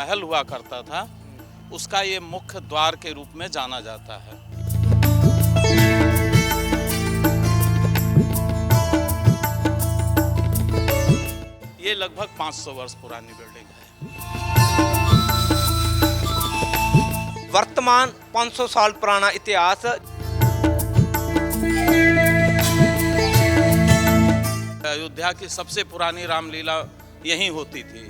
महल हुआ करता था, उसका ये मुख्य द्वार के रूप में जाना जाता है। ये लगभग 500 वर्ष पुरानी बिल्डिंग है। वर्तमान 500 साल पुराना इतिहास। अयोध्या की सबसे पुरानी रामलीला यहीं होती थी।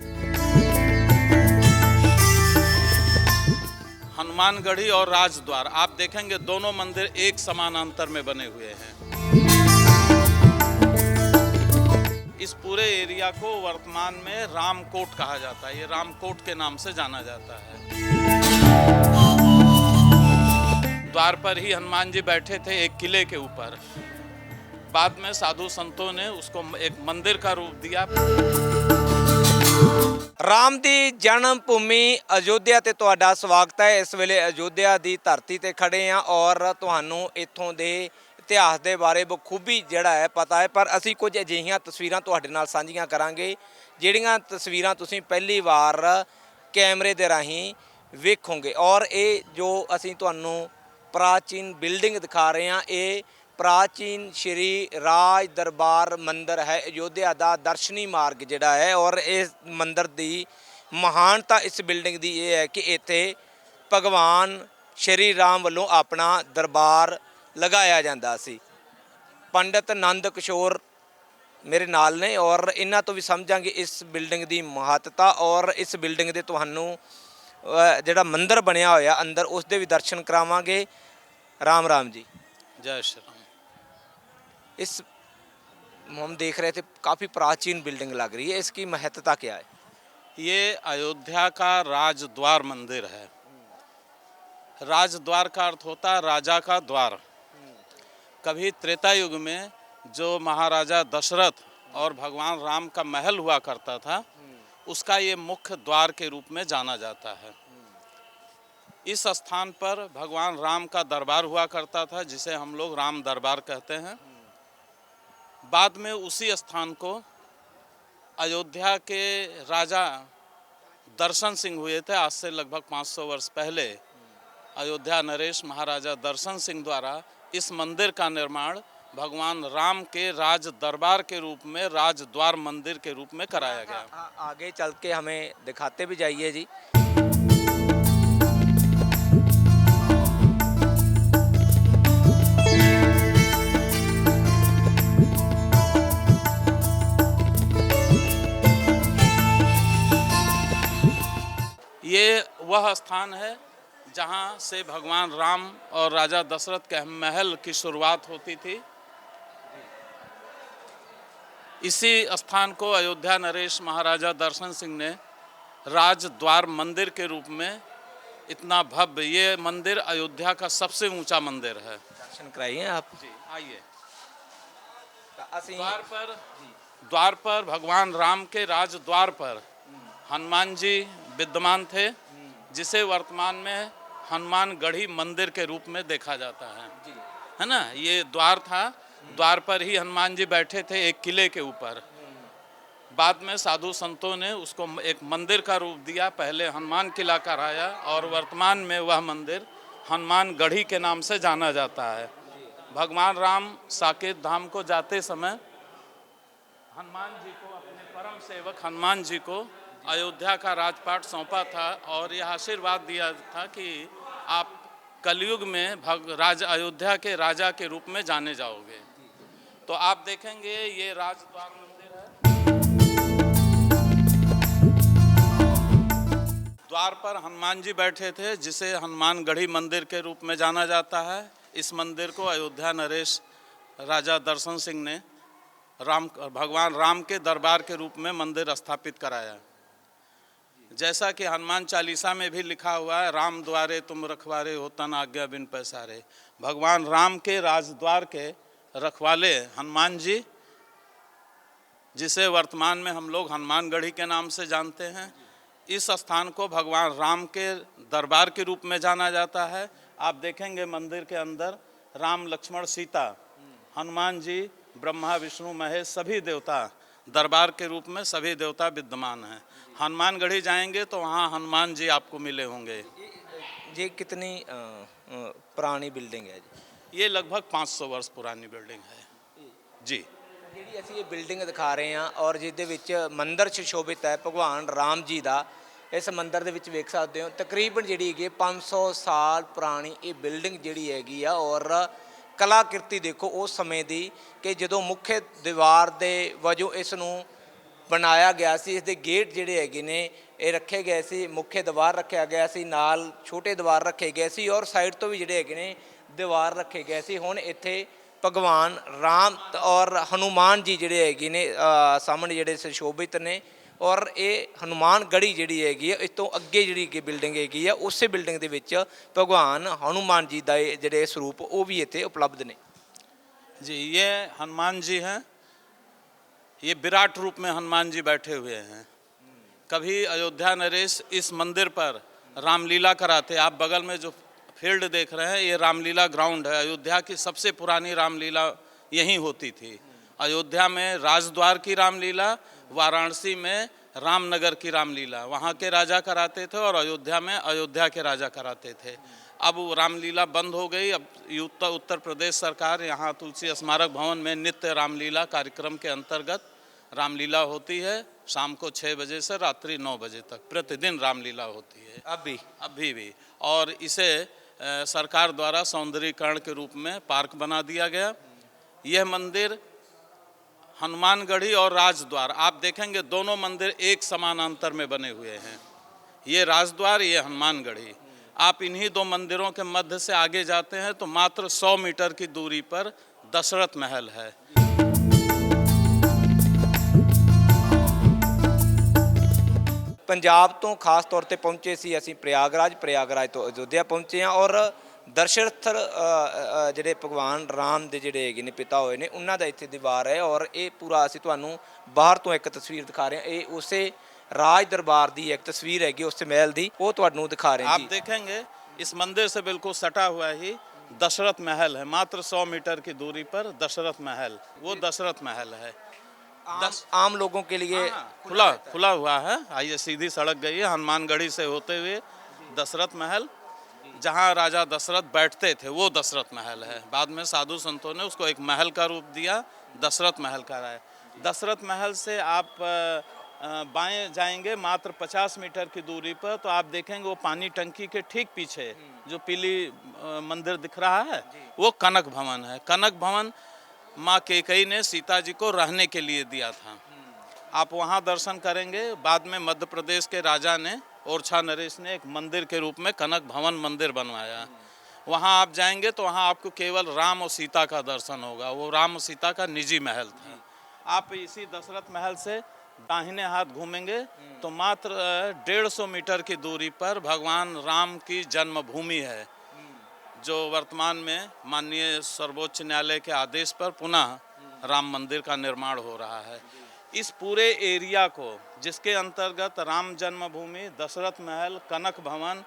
हनुमानगढ़ी और राजद्वार आप देखेंगे दोनों मंदिर एक समान अंतर में बने हुए हैं। इस पूरे एरिया को वर्तमान में रामकोट कहा जाता है। ये रामकोट के नाम से जाना जाता है। द्वार पर ही हनुमान जी बैठे थे एक किले के ऊपर। बाद में साधु संतों ने उसको एक मंदिर का रूप दिया। राम दी जन्म भूमि अयोध्या ते तुहाडा स्वागत है। इस वेले अयोध्या दी धरती ते खड़े हैं और तुहानू इत्थों दे इतिहास के बारे बखूबी जिहड़ा है पता है, पर असी कुछ अजिहियां तस्वीरां तुहाडे नाल साझीआं करांगे जिहड़ियां तस्वीरां तुसीं पहली बार कैमरे दे राहीं वेखोगे। और ये जो असी तुहानू प्राचीन बिल्डिंग दिखा रहे हैं, ये प्राचीन श्री राज दरबार मंदिर है अयोध्या का दर्शनी मार्ग जिहड़ा है। और इस मंदिर की महानता इस बिल्डिंग की यह है कि इत्थे भगवान श्री राम वालों अपना दरबार लगाया जाता सी। पंडित नंद किशोर मेरे नाल ने और इन्हां तो भी समझांगे इस बिल्डिंग की महत्ता और इस बिल्डिंग के तुहानू जिहड़ा मंदिर बनया होया अंदर उसके भी दर्शन करावांगे। राम राम जी। जय श्री राम। इस हम देख रहे थे काफ़ी प्राचीन बिल्डिंग लग रही है, इसकी महत्ता क्या है? ये अयोध्या का राजद्वार मंदिर है। राजद्वार का अर्थ होता है राजा का द्वार। कभी त्रेता युग में जो महाराजा दशरथ और भगवान राम का महल हुआ करता था, उसका ये मुख्य द्वार के रूप में जाना जाता है। इस स्थान पर भगवान राम का दरबार हुआ करता था, जिसे हम लोग राम दरबार कहते हैं। बाद में उसी स्थान को अयोध्या के राजा दर्शन सिंह हुए थे, आज से लगभग 500 वर्ष पहले अयोध्या नरेश महाराजा दर्शन सिंह द्वारा इस मंदिर का निर्माण भगवान राम के राज दरबार के रूप में राजद्वार मंदिर के रूप में कराया गया। आगे चल के हमें दिखाते भी जाइए जी। ये वह स्थान है जहाँ से भगवान राम और राजा दशरथ के महल की शुरुआत होती थी। इसी स्थान को अयोध्या नरेश महाराजा दर्शन सिंह ने राजद्वार मंदिर के रूप में इतना भव्य, ये मंदिर अयोध्या का सबसे ऊंचा मंदिर है। दर्शन कराइए आप जी आइए। असी द्वार पर भगवान राम के राजद्वार पर हनुमान जी विद्यमान थे, जिसे वर्तमान में हनुमानगढ़ी मंदिर के रूप में देखा जाता है ना। ये द्वार था, द्वार पर ही हनुमान जी बैठे थे एक किले के ऊपर। बाद में साधु संतों ने उसको एक मंदिर का रूप दिया। पहले हनुमान किला कराया और वर्तमान में वह मंदिर हनुमानगढ़ी के नाम से जाना जाता है। भगवान राम साकेत धाम को जाते समय हनुमान जी को, अपने परम सेवक हनुमान जी को अयोध्या का राजपाट सौंपा था और यह आशीर्वाद दिया था कि आप कलयुग में अयोध्या के राजा के रूप में जाने जाओगे। तो आप देखेंगे ये राजद्वार मंदिर है। द्वार पर हनुमान जी बैठे थे, जिसे हनुमानगढ़ी मंदिर के रूप में जाना जाता है। इस मंदिर को अयोध्या नरेश राजा दर्शन सिंह ने भगवान राम के दरबार के रूप में मंदिर स्थापित कराया। जैसा कि हनुमान चालीसा में भी लिखा हुआ है, राम द्वारे तुम रखवारे हो तन आज्ञा बिन पैसारे। भगवान राम के राजद्वार के रखवाले हनुमान जी, जिसे वर्तमान में हम लोग हनुमानगढ़ी के नाम से जानते हैं। इस स्थान को भगवान राम के दरबार के रूप में जाना जाता है। आप देखेंगे मंदिर के अंदर राम लक्ष्मण सीता, हनुमान जी, ब्रह्मा विष्णु महेश सभी देवता दरबार के रूप में सभी देवता विद्यमान हैं। हनुमानगढ़ी जाएंगे तो वहाँ हनुमान जी आपको मिले होंगे। ये कितनी पुरानी बिल्डिंग है जी? ये लगभग 500 वर्ष पुरानी बिल्डिंग है जी। ਜਿਹੜੀ ਅਸੀਂ ਇਹ ਬਿਲਡਿੰਗ ਦਿਖਾ ਰਹੇ ਹਾਂ ਔਰ ਜਿਹਦੇ ਵਿੱਚ ਮੰਦਿਰ ਸੁਸ਼ੋਭਿਤ ਹੈ ਭਗਵਾਨ ਰਾਮ ਜੀ ਦਾ, ਇਸ ਮੰਦਿਰ ਦੇ ਵਿੱਚ ਵੇਖ ਸਕਦੇ ਹੋ ਤਕਰੀਬਨ ਜਿਹੜੀ ਹੈਗੀ 500 ਸਾਲ ਪੁਰਾਣੀ ਇਹ ਬਿਲਡਿੰਗ ਜਿਹੜੀ ਹੈਗੀ ਆ। ਔਰ ਕਲਾਕ੍ਰਿਤੀ ਦੇਖੋ ਉਸ ਸਮੇਂ ਦੀ ਕਿ ਜਦੋਂ ਮੁੱਖ ਦੀਵਾਰ ਦੇ ਵਜੋਂ ਇਸ ਨੂੰ ਬਣਾਇਆ ਗਿਆ ਸੀ। ਇਸ ਦੇ ਗੇਟ ਜਿਹੜੇ ਹੈਗੇ ਨੇ ਇਹ ਰੱਖੇ ਗਏ ਸੀ, ਮੁੱਖ ਦੀਵਾਰ ਰੱਖਿਆ ਗਿਆ ਸੀ, ਨਾਲ ਛੋਟੇ ਦੀਵਾਰ ਰੱਖੇ ਗਏ ਸੀ ਔਰ ਸਾਈਡ ਤੋਂ ਵੀ ਜਿਹੜੇ ਹੈਗੇ ਨੇ ਦੀਵਾਰ ਰੱਖੇ ਗਏ ਸੀ। ਹੁਣ ਇੱਥੇ ਭਗਵਾਨ ਰਾਮ ਔਰ ਹਨੂਮਾਨ ਜੀ ਜਿਹੜੇ ਹੈਗੇ ਨੇ ਸਾਹਮਣੇ ਜਿਹੜੇ ਸੁਸ਼ੋਭਿਤ ਨੇ। ਔਰ ਇਹ ਹਨੂਮਾਨ ਗੜ੍ਹੀ ਜਿਹੜੀ ਹੈਗੀ ਆ ਇਸ ਤੋਂ ਅੱਗੇ ਜਿਹੜੀ ਕਿ ਬਿਲਡਿੰਗ ਹੈਗੀ ਆ ਉਸੇ ਬਿਲਡਿੰਗ ਦੇ ਵਿੱਚ ਭਗਵਾਨ ਹਨੂਮਾਨ ਜੀ ਦਾ ਜਿਹੜੇ ਸਰੂਪ ਉਹ ਵੀ ਇੱਥੇ ਉਪਲਬਧ ਨੇ जी। ये हनुमान जी हैं, ये विराट रूप में हनुमान जी बैठे हुए हैं। कभी अयोध्या नरेश इस मंदिर पर रामलीला कराते। आप बगल में जो फील्ड देख रहे हैं ये रामलीला ग्राउंड है। अयोध्या की सबसे पुरानी रामलीला यहीं होती थी। अयोध्या में राजद्वार की रामलीला, वाराणसी में रामनगर की रामलीला वहाँ के राजा कराते थे और अयोध्या में अयोध्या के राजा कराते थे। अब वो रामलीला बंद हो गई। अब उत्तर प्रदेश सरकार यहाँ तुलसी स्मारक भवन में नित्य रामलीला कार्यक्रम के अंतर्गत रामलीला होती है। शाम को 6 बजे से रात्रि 9 बजे तक प्रतिदिन रामलीला होती है अभी भी। और इसे सरकार द्वारा सौंदर्यीकरण के रूप में पार्क बना दिया गया। यह मंदिर हनुमानगढ़ी और राजद्वार आप देखेंगे दोनों मंदिर एक समानांतर में बने हुए हैं। ये राजद्वार, ये हनुमानगढ़ी। आप इन्हीं दो मंदिरों के मध्य से आगे जाते हैं तो मात्र 100 मीटर की दूरी पर दशरथ महल है। ਪੰਜਾਬ ਤੋਂ ਖਾਸ ਤੌਰ ਤੇ ਪਹੁੰਚੇ ਸੀ ਅਸੀਂ ਪ੍ਰਯਾਗਰਾਜ ਤੋਂ ਅਯੋਧਿਆ ਪਹੁੰਚੇ ਹਾਂ ਔਰ ਦਰਸ਼ਨਸਥ ਜਿਹੜੇ ਭਗਵਾਨ ਰਾਮ ਦੇ ਜਿਹੜੇ ਹੈਗੇ ਨੇ ਪਿਤਾ ਹੋਏ ਨੇ ਉਹਨਾਂ ਦਾ ਇੱਥੇ ਦੀਵਾਰ ਹੈ। ਔਰ ਇਹ ਪੂਰਾ ਅਸੀਂ ਤੁਹਾਨੂੰ ਬਾਹਰ ਤੋਂ ਇੱਕ ਤਸਵੀਰ ਦਿਖਾ ਰਹੇ ਹਾਂ। ਇਹ ਉਸੇ राज दरबार की एक तस्वीर हैगी उस महल की, वो तुहानू दिखा रहे हैं। आप देखेंगे इस मंदिर से बिल्कुल सटा हुआ ही दशरथ महल है। मात्र 100 मीटर की दूरी पर दशरथ महल, वो दशरथ महल है। आम लोगों के लिए खुला हुआ है। आइए सीधी सड़क गई है हनुमानगढ़ी से होते हुए दशरथ महल, जहाँ राजा दशरथ बैठते थे वो दशरथ महल है। बाद में साधु संतों ने उसको एक महल का रूप दिया, दशरथ महल का है। दशरथ महल से आप बाएं जाएंगे मात्र 50 मीटर की दूरी पर तो आप देखेंगे वो पानी टंकी के ठीक पीछे जो पीली मंदिर दिख रहा है वो कनक भवन है। कनक भवन माँ कैकेयी ने सीता जी को रहने के लिए दिया था। आप वहाँ दर्शन करेंगे। बाद में मध्य प्रदेश के राजा ने ओरछा नरेश ने एक मंदिर के रूप में कनक भवन मंदिर बनवाया। वहाँ आप जाएंगे तो वहाँ आपको केवल राम और सीता का दर्शन होगा। वो राम और सीता का निजी महल था। आप इसी दशरथ महल से दाहिने हाथ घूमेंगे तो मात्र 150 मीटर की दूरी पर भगवान राम की जन्मभूमि है, जो वर्तमान में माननीय सर्वोच्च न्यायालय के आदेश पर पुनः राम मंदिर का निर्माण हो रहा है। इस पूरे एरिया को जिसके अंतर्गत राम जन्मभूमि, दशरथ महल, कनक भवन,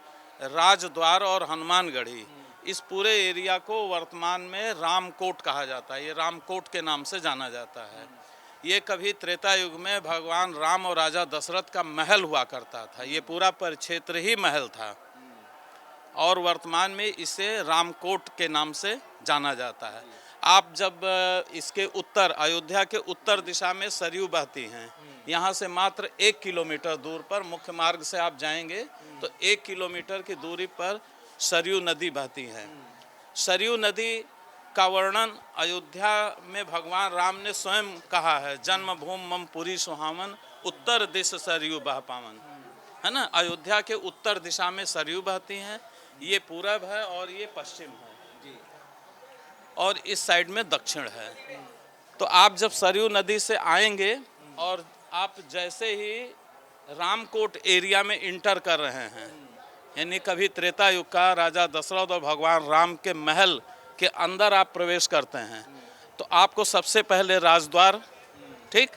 राजद्वार और हनुमानगढ़ी, इस पूरे एरिया को वर्तमान में रामकोट कहा जाता है। ये रामकोट के नाम से जाना जाता है। ये कभी त्रेता युग में भगवान राम और राजा दशरथ का महल हुआ करता था। ये पूरा परिक्षेत्र ही महल था और वर्तमान में इसे रामकोट के नाम से जाना जाता है। आप जब इसके उत्तर, अयोध्या के उत्तर दिशा में सरयू बहती हैं, यहाँ से मात्र 1 किलोमीटर दूर पर मुख्य मार्ग से आप जाएंगे तो 1 किलोमीटर की दूरी पर सरयू नदी बहती है। सरयू नदी का वर्णन अयोध्या में भगवान राम ने स्वयं कहा है, जन्मभूमि मम पुरी सुहावन, उत्तर दिश सरयू बह पावन, है ना। अयोध्या के उत्तर दिशा में सरयू बहती हैं, ये पूरब है और ये पश्चिम है और इस साइड में दक्षिण है। तो आप जब सरयू नदी से आएंगे और आप जैसे ही रामकोट एरिया में इंटर कर रहे हैं, यानी कभी त्रेता युग का राजा दशरथ और भगवान राम के महल के अंदर आप प्रवेश करते हैं तो आपको सबसे पहले राजद्वार, ठीक,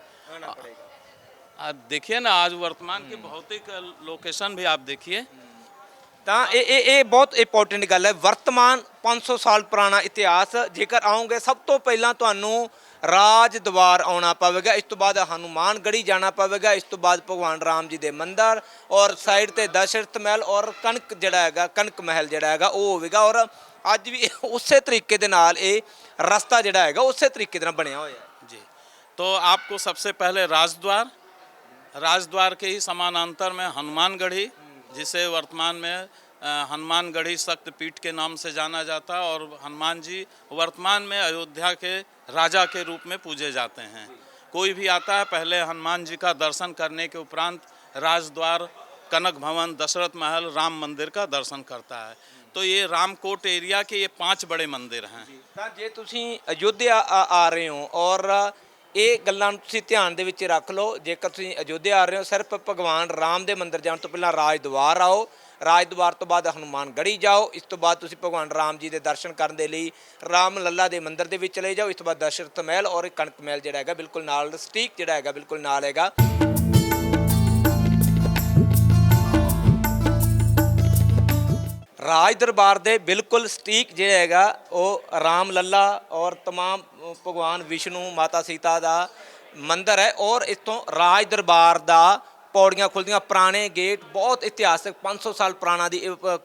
आप देखिए ना आज वर्तमान की भौतिक लोकेशन भी आप देखिए। ਤਾਂ ਇਹ ਬਹੁਤ ਇੰਪੋਰਟੈਂਟ ਗੱਲ ਹੈ। ਵਰਤਮਾਨ 500 ਸਾਲ ਪੁਰਾਣਾ ਇਤਿਹਾਸ ਜੇਕਰ ਆਓਗੇ ਸਭ ਤੋਂ ਪਹਿਲਾਂ ਤੁਹਾਨੂੰ ਰਾਜ ਦਵਾਰ ਆਉਣਾ ਪਵੇਗਾ। ਇਸ ਤੋਂ ਬਾਅਦ ਹਨੂਮਾਨਗੜ੍ਹੀ ਜਾਣਾ ਪਵੇਗਾ। ਇਸ ਤੋਂ ਬਾਅਦ ਭਗਵਾਨ ਰਾਮ ਜੀ ਦੇ ਮੰਦਿਰ ਔਰ ਸਾਈਡ ਤੇ ਦਸ਼ਰਥ ਮਹਿਲ ਔਰ ਕਣਕ ਜਿਹੜਾ ਹੈਗਾ ਕਣਕ ਮਹਿਲ ਜਿਹੜਾ ਹੈਗਾ ਉਹ ਹੋਵੇਗਾ। ਔਰ ਅੱਜ ਵੀ ਉਸੇ ਤਰੀਕੇ ਦੇ ਨਾਲ ਇਹ ਰਸਤਾ ਜਿਹੜਾ ਹੈਗਾ ਉਸੇ ਤਰੀਕੇ ਦੇ ਨਾਲ ਬਣਿਆ ਹੋਇਆ ਹੈ जी। तो आपको सबसे पहले राजद्वार के ही समानांतर में हनुमानगढ़ी, जिसे वर्तमान में हनुमानगढ़ी शक्तिपीठ के नाम से जाना जाता है, और हनुमान जी वर्तमान में अयोध्या के राजा के रूप में पूजे जाते हैं। कोई भी आता है पहले हनुमान जी का दर्शन करने के उपरांत राजद्वार, कनक भवन, दशरथ महल, राम मंदिर का दर्शन करता है। तो ये रामकोट एरिया के ये 5 बड़े मंदिर हैं। ਤਾਂ ਜੇ ਤੁਸੀਂ ਅਯੋਧਿਆ ਆ ਰਹੇ ਹੋ ਔਰ ਇਹ ਗੱਲਾਂ ਨੂੰ ਤੁਸੀਂ ਧਿਆਨ ਦੇ ਵਿੱਚ ਰੱਖ ਲਓ। ਜੇਕਰ ਤੁਸੀਂ ਅਯੋਧਿਆ ਆ ਰਹੇ ਹੋ ਸਿਰਫ ਭਗਵਾਨ ਰਾਮ ਦੇ ਮੰਦਿਰ ਜਾਣ ਤੋਂ ਪਹਿਲਾਂ ਰਾਜਦੁਆਰ ਆਓ, ਰਾਜਦੁਆਰ ਤੋਂ ਬਾਅਦ ਹਨੂਮਾਨਗੜ੍ਹੀ ਜਾਓ। ਇਸ ਤੋਂ ਬਾਅਦ ਤੁਸੀਂ ਭਗਵਾਨ ਰਾਮ ਜੀ ਦੇ ਦਰਸ਼ਨ ਕਰਨ ਦੇ ਲਈ ਰਾਮ ਲੱਲਾ ਦੇ ਮੰਦਿਰ ਦੇ ਵਿੱਚ ਚਲੇ ਜਾਓ। ਇਸ ਤੋਂ ਬਾਅਦ ਦਸ਼ਰਥ ਮਹਿਲ ਔਰ ਕਣਕ ਮਹਿਲ ਜਿਹੜਾ ਹੈਗਾ ਬਿਲਕੁਲ ਨਾਲ, ਸਟੀਕ ਜਿਹੜਾ ਹੈਗਾ ਬਿਲਕੁਲ ਨਾਲ ਹੈਗਾ। ਰਾਜ ਦਰਬਾਰ ਦੇ ਬਿਲਕੁਲ ਸਟੀਕ ਜਿਹੜਾ ਹੈਗਾ ਉਹ ਰਾਮ ਲੱਲਾ ਔਰ तमाम ਭਗਵਾਨ ਵਿਸ਼ਨੂੰ ਮਾਤਾ ਸੀਤਾ ਦਾ ਮੰਦਿਰ ਹੈ। ਔਰ ਇਸ ਤੋਂ ਰਾਜ ਦਰਬਾਰ ਦਾ ਪੌੜੀਆਂ ਖੁੱਲ੍ਹਦੀਆਂ, ਪੁਰਾਣੇ ਗੇਟ, ਬਹੁਤ ਇਤਿਹਾਸਕ 500 ਸਾਲ ਪੁਰਾਣਾ ਦੀ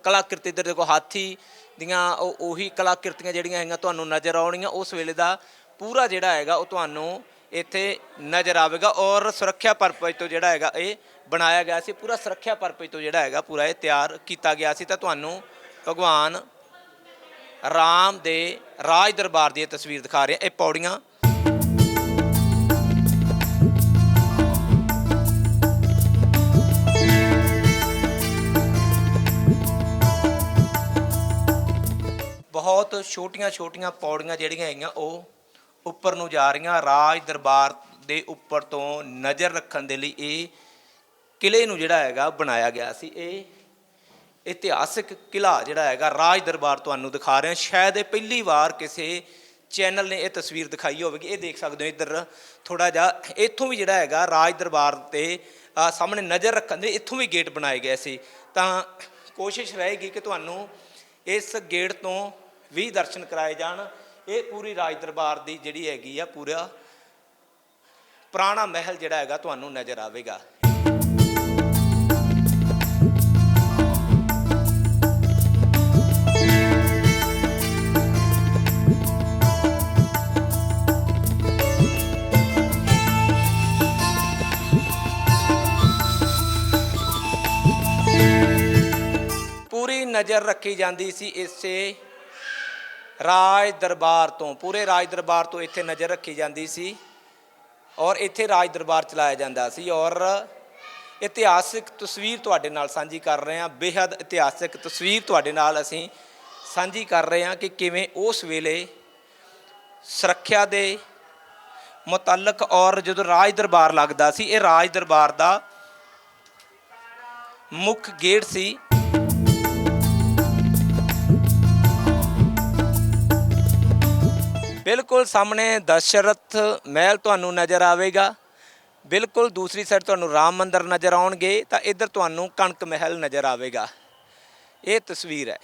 ਕਲਾਕ੍ਰਿਤੀ ਦੇ ਦੇਖੋ, ਹਾਥੀ ਦੀਆਂ ਉਹੀ ਕਲਾਕ੍ਰਿਤੀਆਂ ਜਿਹੜੀਆਂ ਹੈਗੀਆਂ ਤੁਹਾਨੂੰ ਨਜ਼ਰ ਆਉਣੀਆਂ। ਉਸ ਵੇਲੇ ਦਾ ਪੂਰਾ ਜਿਹੜਾ ਹੈਗਾ ਉਹ ਤੁਹਾਨੂੰ ਇੱਥੇ ਨਜ਼ਰ ਆਵੇਗਾ। ਔਰ ਸੁਰੱਖਿਆ ਪਰਪਸ ਤੋਂ ਜਿਹੜਾ ਹੈਗਾ ਇਹ ਬਣਾਇਆ ਗਿਆ ਸੀ, ਪੂਰਾ ਸੁਰੱਖਿਆ ਪਰਪਸ ਤੋਂ ਜਿਹੜਾ ਹੈਗਾ ਪੂਰਾ ਇਹ ਤਿਆਰ ਕੀਤਾ ਗਿਆ ਸੀ। ਤਾਂ ਤੁਹਾਨੂੰ ਭਗਵਾਨ ਰਾਮ ਦੇ ਰਾਜ ਦਰਬਾਰ ਦੀ ਇਹ ਤਸਵੀਰ ਦਿਖਾ ਰਹੇ ਹਾਂ। ਇਹ ਪੌੜੀਆਂ ਬਹੁਤ ਛੋਟੀਆਂ ਪੌੜੀਆਂ ਜਿਹੜੀਆਂ ਹੈਗੀਆਂ ਉਹ ਉੱਪਰ ਨੂੰ ਜਾ ਰਹੀਆਂ। ਰਾਜ ਦਰਬਾਰ ਦੇ ਉੱਪਰ ਤੋਂ ਨਜ਼ਰ ਰੱਖਣ ਦੇ ਲਈ ਇਹ ਕਿਲੇ ਨੂੰ ਜਿਹੜਾ ਹੈਗਾ ਬਣਾਇਆ ਗਿਆ ਸੀ। ਇਹ ਇਤਿਹਾਸਿਕ ਕਿਲਾ ਜਿਹੜਾ ਹੈਗਾ ਰਾਜ ਦਰਬਾਰ ਤੁਹਾਨੂੰ ਦਿਖਾ ਰਹੇ ਹਾਂ। ਸ਼ਾਇਦ ਇਹ ਪਹਿਲੀ ਵਾਰ ਕਿਸੇ ਚੈਨਲ ਨੇ ਇਹ ਤਸਵੀਰ ਦਿਖਾਈ ਹੋਵੇਗੀ। ਇਹ ਦੇਖ ਸਕਦੇ ਹੋ ਇੱਧਰ ਥੋੜਾ ਜਿਹਾ, ਇੱਥੋਂ ਵੀ ਜਿਹੜਾ ਹੈਗਾ ਰਾਜ ਦਰਬਾਰ ਤੇ ਸਾਹਮਣੇ ਨਜ਼ਰ ਰੱਖਣ ਦੇ ਇੱਥੋਂ ਵੀ ਗੇਟ ਬਣਾਏ ਗਏ ਸੀ। ਤਾਂ ਕੋਸ਼ਿਸ਼ ਰਹੇਗੀ ਕਿ ਤੁਹਾਨੂੰ ਇਸ ਗੇਟ ਤੋਂ ਵੀ ਦਰਸ਼ਨ ਕਰਾਏ ਜਾਣ। ਇਹ ਪੂਰੀ ਰਾਜ ਦਰਬਾਰ ਦੀ ਜਿਹੜੀ ਹੈਗੀ ਆ ਪੂਰਾ ਪੁਰਾਣਾ ਮਹਿਲ ਜਿਹੜਾ ਹੈਗਾ ਤੁਹਾਨੂੰ ਨਜ਼ਰ ਆਵੇਗਾ। ਪੂਰੀ ਨਜ਼ਰ ਰੱਖੀ ਜਾਂਦੀ ਸੀ ਇਸੇ ਰਾਜ ਦਰਬਾਰ ਤੋਂ, ਪੂਰੇ ਰਾਜ ਦਰਬਾਰ ਤੋਂ ਇੱਥੇ ਨਜ਼ਰ ਰੱਖੀ ਜਾਂਦੀ ਸੀ ਔਰ ਇੱਥੇ ਰਾਜ ਦਰਬਾਰ ਚਲਾਇਆ ਜਾਂਦਾ ਸੀ। ਔਰ ਇਤਿਹਾਸਿਕ ਤਸਵੀਰ ਤੁਹਾਡੇ ਨਾਲ ਸਾਂਝੀ ਕਰ ਰਹੇ ਹਾਂ, ਬੇਹੱਦ ਇਤਿਹਾਸਿਕ ਤਸਵੀਰ ਤੁਹਾਡੇ ਨਾਲ ਅਸੀਂ ਸਾਂਝੀ ਕਰ ਰਹੇ ਹਾਂ ਕਿ ਕਿਵੇਂ ਉਸ ਵੇਲੇ ਸੁਰੱਖਿਆ ਦੇ ਮੁਤਲਕ ਔਰ ਜਦੋਂ ਰਾਜ ਦਰਬਾਰ ਲੱਗਦਾ ਸੀ, ਇਹ ਰਾਜ ਦਰਬਾਰ ਦਾ ਮੁੱਖ ਗੇਟ ਸੀ। ਬਿਲਕੁਲ ਸਾਹਮਣੇ ਦਸ਼ਰਥ ਮਹਿਲ ਤੁਹਾਨੂੰ ਨਜ਼ਰ ਆਵੇਗਾ, ਬਿਲਕੁਲ ਦੂਸਰੀ ਸਾਈਡ ਤੁਹਾਨੂੰ ਰਾਮ ਮੰਦਿਰ ਨਜ਼ਰ ਆਉਣਗੇ, ਤਾਂ ਇੱਧਰ ਤੁਹਾਨੂੰ ਕਣਕ ਮਹਿਲ ਨਜ਼ਰ ਆਵੇਗਾ। ਇਹ ਤਸਵੀਰ ਹੈ।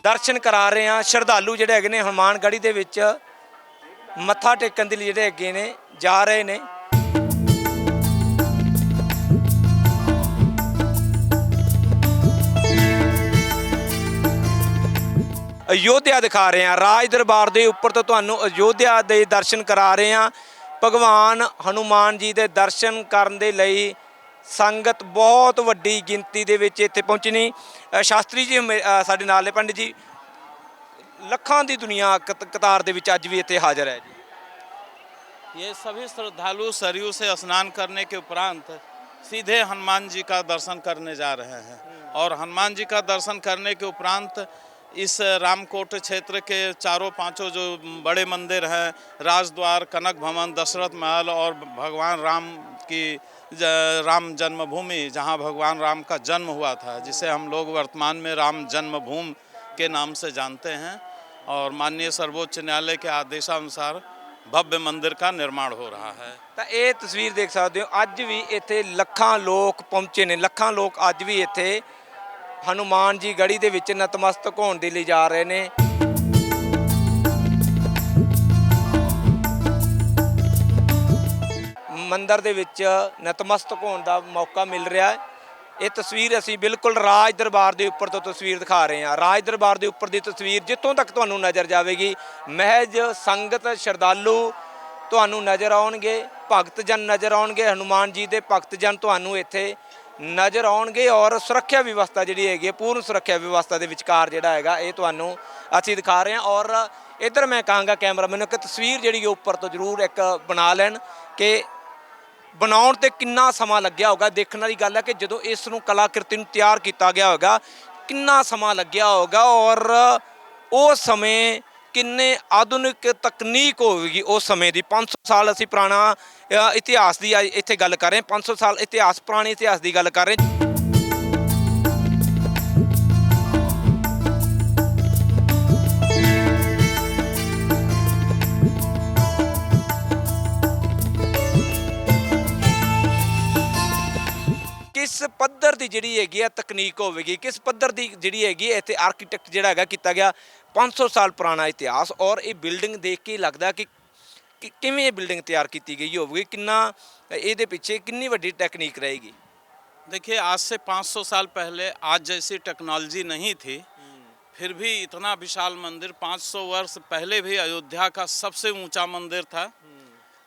ਦਰਸ਼ਨ ਕਰਾ ਰਹੇ ਹਾਂ ਸ਼ਰਧਾਲੂ ਜਿਹੜੇ ਹੈਗੇ ਨੇ ਹਨੂਮਾਨਗੜ੍ਹੀ ਦੇ ਵਿੱਚ ਮੱਥਾ ਟੇਕਣ ਦੇ ਲਈ ਜਿਹੜੇ ਹੈਗੇ ਨੇ ਜਾ ਰਹੇ ਨੇ। ਅਯੋਧਿਆ ਦਿਖਾ ਰਹੇ ਹਾਂ, ਰਾਜ ਦਰਬਾਰ ਦੇ ਉੱਪਰ ਤੋਂ ਤੁਹਾਨੂੰ ਅਯੋਧਿਆ ਦੇ ਦਰਸ਼ਨ ਕਰਾ ਰਹੇ ਹਾਂ। ਭਗਵਾਨ ਹਨੂਮਾਨ ਜੀ ਦੇ ਦਰਸ਼ਨ ਕਰਨ ਦੇ ਲਈ ਸੰਗਤ ਬਹੁਤ ਵੱਡੀ ਗਿਣਤੀ ਦੇ ਵਿੱਚ ਇੱਥੇ ਪਹੁੰਚਣੀ। ਸ਼ਾਸਤਰੀ ਜੀ ਸਾਡੇ ਨਾਲ ਨੇ, ਪੰਡਿਤ ਜੀ, ਲੱਖਾਂ ਦੀ ਦੁਨੀਆ ਕਤਾਰ ਦੇ ਵਿੱਚ ਅੱਜ ਵੀ ਇੱਥੇ ਹਾਜ਼ਰ ਹੈ ਜੀ। ये सभी श्रद्धालु सरयू से स्नान करने के उपरांत सीधे हनुमान जी का दर्शन करने जा रहे हैं, और हनुमान जी का दर्शन करने के उपरांत इस रामकोट क्षेत्र के चारों पांचों जो बड़े मंदिर हैं, राजद्वार, कनक भवन, दशरथ महल और भगवान राम की राम जन्मभूमि, जहां भगवान राम का जन्म हुआ था, जिसे हम लोग वर्तमान में राम जन्मभूमि के नाम से जानते हैं, और माननीय सर्वोच्च न्यायालय के आदेशानुसार भव्य मंदिर का निर्माण हो रहा है। ਤਾਂ ਇਹ ਤਸਵੀਰ ਦੇਖ ਸਕਦੇ ਹੋ ਅੱਜ ਵੀ ਇੱਥੇ ਲੱਖਾਂ ਲੋਕ ਪਹੁੰਚੇ ਨੇ, ਲੱਖਾਂ ਲੋਕ ਅੱਜ ਵੀ ਇੱਥੇ ਹਨੂਮਾਨ ਜੀ ਗੜੀ ਦੇ ਵਿੱਚ ਨਤਮਸਤਕ ਹੋਣ ਦੇ ਲਈ ਜਾ ਰਹੇ ਨੇ। ਮੰਦਿਰ ਦੇ ਵਿੱਚ ਨਤਮਸਤਕ ਹੋਣ ਦਾ ਮੌਕਾ ਮਿਲ ਰਿਹਾ ਹੈ। ਇਹ ਤਸਵੀਰ ਅਸੀਂ ਬਿਲਕੁਲ ਰਾਜ ਦਰਬਾਰ ਦੇ ਉੱਪਰ ਤੋਂ ਤਸਵੀਰ ਦਿਖਾ ਰਹੇ ਹਾਂ। ਰਾਜ ਦਰਬਾਰ ਦੇ ਉੱਪਰ ਦੀ ਤਸਵੀਰ ਜਿੱਥੋਂ ਤੱਕ ਤੁਹਾਨੂੰ ਨਜ਼ਰ ਜਾਵੇਗੀ ਮਹਿਜ ਸੰਗਤ ਸ਼ਰਧਾਲੂ ਤੁਹਾਨੂੰ ਨਜ਼ਰ ਆਉਣਗੇ, ਭਗਤ ਜਨ ਨਜ਼ਰ ਆਉਣਗੇ, ਹਨੂਮਾਨ ਜੀ ਦੇ ਭਗਤ ਜਨ ਤੁਹਾਨੂੰ ਇੱਥੇ ਨਜ਼ਰ ਆਉਣਗੇ ਔਰ ਸੁਰੱਖਿਆ ਵਿਵਸਥਾ ਜਿਹੜੀ ਹੈਗੀ ਹੈ ਪੂਰਨ ਸੁਰੱਖਿਆ ਵਿਵਸਥਾ ਦੇ ਵਿਚਕਾਰ ਜਿਹੜਾ ਹੈਗਾ ਇਹ ਤੁਹਾਨੂੰ ਅਸੀਂ ਦਿਖਾ ਰਹੇ ਹਾਂ। ਔਰ ਇੱਧਰ ਮੈਂ ਕਹਾਂਗਾ ਕੈਮਰਾਮੈਨ ਨੂੰ ਕਿ ਤਸਵੀਰ ਜਿਹੜੀ ਉੱਪਰ ਤੋਂ ਜ਼ਰੂਰ ਇੱਕ ਬਣਾ ਲੈਣ ਕਿ ਬਣਾਉਣ ਤੇ ਕਿੰਨਾ ਸਮਾਂ ਲੱਗਿਆ ਹੋਗਾ। ਦੇਖਣ ਵਾਲੀ ਗੱਲ ਹੈ ਕਿ ਜਦੋਂ ਇਸ ਨੂੰ ਕਲਾਕ੍ਰਿਤੀ ਨੂੰ ਤਿਆਰ ਕੀਤਾ ਗਿਆ ਹੋਗਾ ਕਿੰਨਾ ਸਮਾਂ ਲੱਗਿਆ ਹੋਗਾ ਔਰ ਉਸ ਸਮੇਂ ਕਿੰਨੇ ਆਧੁਨਿਕ ਤਕਨੀਕ ਹੋਵੇਗੀ ਉਸ ਸਮੇਂ ਦੀ। 500 ਸਾਲ ਅਸੀਂ ਪੁਰਾਣਾ ਇਤਿਹਾਸ ਦੀ ਇੱਥੇ ਗੱਲ ਕਰ ਰਹੇ ਹਾਂ, 500 ਸਾਲ ਇਤਿਹਾਸ ਪੁਰਾਣੇ ਇਤਿਹਾਸ ਦੀ ਗੱਲ ਕਰ ਰਹੇ ਹਾਂ। ਕਿਸ ਪੱਧਰ ਦੀ ਜਿਹੜੀ ਹੈਗੀ ਆ ਤਕਨੀਕ ਹੋਵੇਗੀ, ਕਿਸ ਪੱਧਰ ਦੀ ਜਿਹੜੀ ਹੈਗੀ ਇੱਥੇ ਆਰਕੀਟੈਕਟ ਜਿਹੜਾ ਹੈਗਾ ਕੀਤਾ ਗਿਆ। 500 ਸਾਲ ਪੁਰਾਣਾ ਇਤਿਹਾਸ ਔਰ ਇਹ ਬਿਲਡਿੰਗ ਦੇਖ ਕੇ ਲੱਗਦਾ ਕਿ ਕਿਵੇਂ ਇਹ ਬਿਲਡਿੰਗ ਤਿਆਰ ਕੀਤੀ ਗਈ ਹੋਵੇਗੀ, ਕਿੰਨਾ ਇਹਦੇ ਪਿੱਛੇ ਕਿੰਨੀ ਵੱਡੀ ਟੈਕਨੀਕ रहेगी। देखिए, आज से 500 साल पहले आज जैसी टेक्नोलॉजी नहीं थी, फिर भी इतना विशाल मंदिर 500 वर्ष पहले भी अयोध्या का सबसे ऊंचा मंदिर था।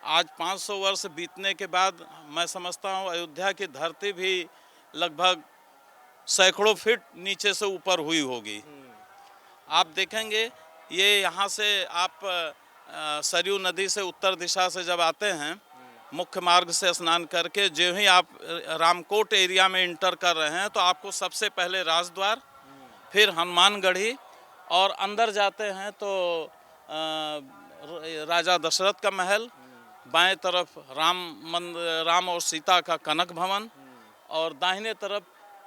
आज 500 वर्ष बीतने के बाद मैं समझता हूँ अयोध्या की धरती भी लगभग सैकड़ों फीट नीचे से ऊपर हुई होगी। आप देखेंगे ये यहाँ से आप सरयू नदी से उत्तर दिशा से जब आते हैं मुख्य मार्ग से स्नान करके जो ही आप रामकोट एरिया में इंटर कर रहे हैं तो आपको सबसे पहले राजद्वार, फिर हनुमानगढ़ी और अंदर जाते हैं तो राजा दशरथ का महल, बाएं तरफ राम और सीता का कनक भवन और दाहिने तरफ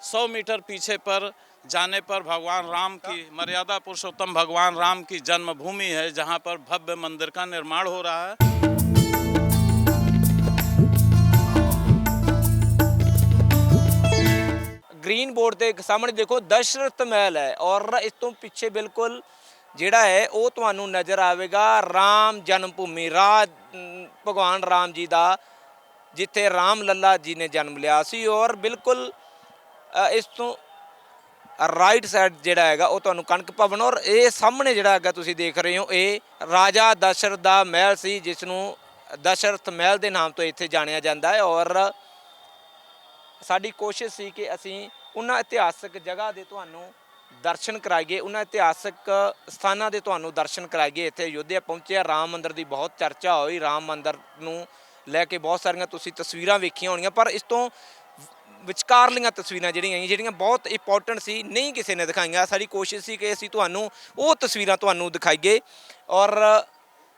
100 मीटर पीछे पर जाने पर भगवान राम की मर्यादा पुरुषोत्तम भगवान राम की जन्मभूमि है जहाँ पर भव्य मंदिर का निर्माण हो रहा है। ग्रीन बोर्ड ਦੇ ਸਾਹਮਣੇ ਦੇਖੋ ਦਸ਼ਰਥ ਮਹਿਲ ਹੈ ਔਰ ਇਸ ਤੋਂ ਪਿੱਛੇ ਬਿਲਕੁਲ ਜਿਹੜਾ ਹੈ ਉਹ ਤੁਹਾਨੂੰ ਨਜ਼ਰ ਆਵੇਗਾ ਰਾਮ ਜਨਮ ਭੂਮੀ, ਭਗਵਾਨ ਰਾਮ ਜੀ ਦਾ ਜਿੱਥੇ ਰਾਮ ਲੱਲਾ ਜੀ ਨੇ ਜਨਮ ਲਿਆ ਸੀ। ਔਰ ਬਿਲਕੁਲ ਇਸ ਤੋਂ ਰਾਈਟ ਸਾਈਡ ਜਿਹੜਾ ਹੈਗਾ ਉਹ ਤੁਹਾਨੂੰ ਕਨਕ ਭਵਨ ਔਰ ਇਹ ਸਾਹਮਣੇ ਜਿਹੜਾ ਹੈਗਾ ਤੁਸੀਂ ਦੇਖ ਰਹੇ ਹੋ ਇਹ ਰਾਜਾ ਦਸ਼ਰਥ ਦਾ ਮਹਿਲ ਸੀ ਜਿਸ ਨੂੰ ਦਸ਼ਰਥ ਮਹਿਲ ਦੇ ਨਾਮ ਤੋਂ ਇੱਥੇ ਜਾਣਿਆ ਜਾਂਦਾ ਹੈ। ਔਰ ਸਾਡੀ ਕੋਸ਼ਿਸ਼ ਸੀ ਕਿ ਅਸੀਂ ਉਹਨਾਂ ਇਤਿਹਾਸਕ ਜਗ੍ਹਾ ਦੇ ਤੁਹਾਨੂੰ ਦਰਸ਼ਨ ਕਰਾਈਏ, ਉਹਨਾਂ ਇਤਿਹਾਸਕ ਸਥਾਨਾਂ ਦੇ ਤੁਹਾਨੂੰ ਦਰਸ਼ਨ ਕਰਾਈਏ। ਇੱਥੇ ਅਯੋਧਿਆ ਪਹੁੰਚਿਆ, ਰਾਮ ਮੰਦਿਰ ਦੀ ਬਹੁਤ ਚਰਚਾ ਹੋਈ, ਰਾਮ ਮੰਦਿਰ ਨੂੰ ਲੈ ਕੇ ਬਹੁਤ ਸਾਰੀਆਂ ਤੁਸੀਂ ਤਸਵੀਰਾਂ ਵੇਖੀਆਂ ਹੋਣੀਆਂ ਪਰ ਇਸ ਤੋਂ ਵਿਚਕਾਰਲੀਆਂ ਤਸਵੀਰਾਂ ਜਿਹੜੀਆਂ ਬਹੁਤ ਇੰਪੋਰਟੈਂਟ ਸੀ ਨਹੀਂ ਕਿਸੇ ਨੇ ਦਿਖਾਈਆਂ। ਸਾਡੀ ਕੋਸ਼ਿਸ਼ ਸੀ ਕਿ ਅਸੀਂ ਤੁਹਾਨੂੰ ਉਹ ਤਸਵੀਰਾਂ ਤੁਹਾਨੂੰ ਦਿਖਾਈਏ ਔਰ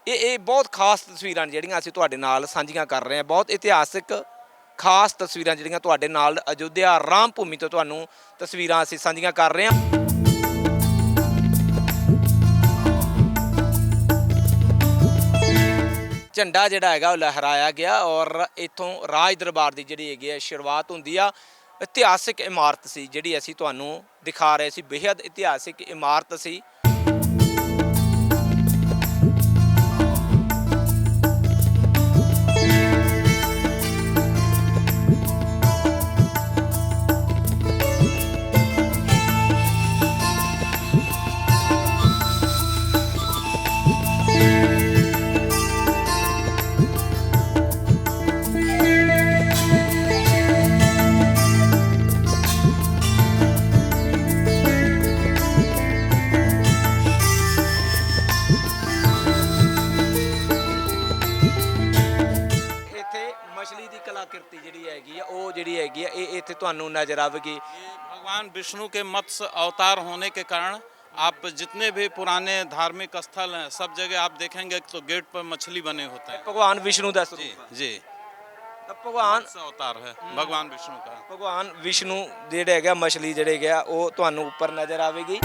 ਇਹ ਬਹੁਤ ਖਾਸ ਤਸਵੀਰਾਂ ਜਿਹੜੀਆਂ ਅਸੀਂ ਤੁਹਾਡੇ ਨਾਲ ਸਾਂਝੀਆਂ ਕਰ ਰਹੇ ਹਾਂ। ਬਹੁਤ ਇਤਿਹਾਸਕ ਖਾਸ ਤਸਵੀਰਾਂ ਜਿਹੜੀਆਂ ਤੁਹਾਡੇ ਨਾਲ ਅਯੋਧਿਆ ਰਾਮ ਭੂਮੀ ਤੋਂ ਤੁਹਾਨੂੰ ਤਸਵੀਰਾਂ ਅਸੀਂ ਸਾਂਝੀਆਂ ਕਰ ਰਹੇ ਹਾਂ। ਝੰਡਾ ਜਿਹੜਾ ਹੈਗਾ ਉਹ ਲਹਿਰਾਇਆ ਗਿਆ ਔਰ ਇੱਥੋਂ ਰਾਜ ਦਰਬਾਰ ਦੀ ਜਿਹੜੀ ਹੈਗੀ ਹੈ ਸ਼ੁਰੂਆਤ ਹੁੰਦੀ ਆ। ਇਤਿਹਾਸਿਕ ਇਮਾਰਤ ਸੀ ਜਿਹੜੀ ਅਸੀਂ ਤੁਹਾਨੂੰ ਦਿਖਾ ਰਹੇ ਸੀ, ਬੇਹੱਦ ਇਤਿਹਾਸਿਕ ਇਮਾਰਤ ਸੀ। ਇੱਥੇ ਤੁਹਾਨੂੰ ਨਜ਼ਰ ਆਵੇਗੀ। भगवान विष्णु के मत्स्य अवतार होने के कारण आप जितने भी पुराने धार्मिक स्थल हैं सब जगह आप देखेंगे तो गेट पर मछली बने होते हैं। ਭਗਵਾਨ ਵਿਸ਼ਨੂੰ ਦਾ ਸਰੂਪ जी ਤਾਂ ਭਗਵਾਨ मत्स्य अवतार है भगवान विष्णु का। ਭਗਵਾਨ ਵਿਸ਼ਨੂੰ ਜਿਹੜੇ ਹੈਗਾ ਮਛਲੀ ਜਿਹੜੇ ਹੈਗਾ ਉਹ ਤੁਹਾਨੂੰ ਉੱਪਰ ਨਜ਼ਰ ਆਵੇਗੀ।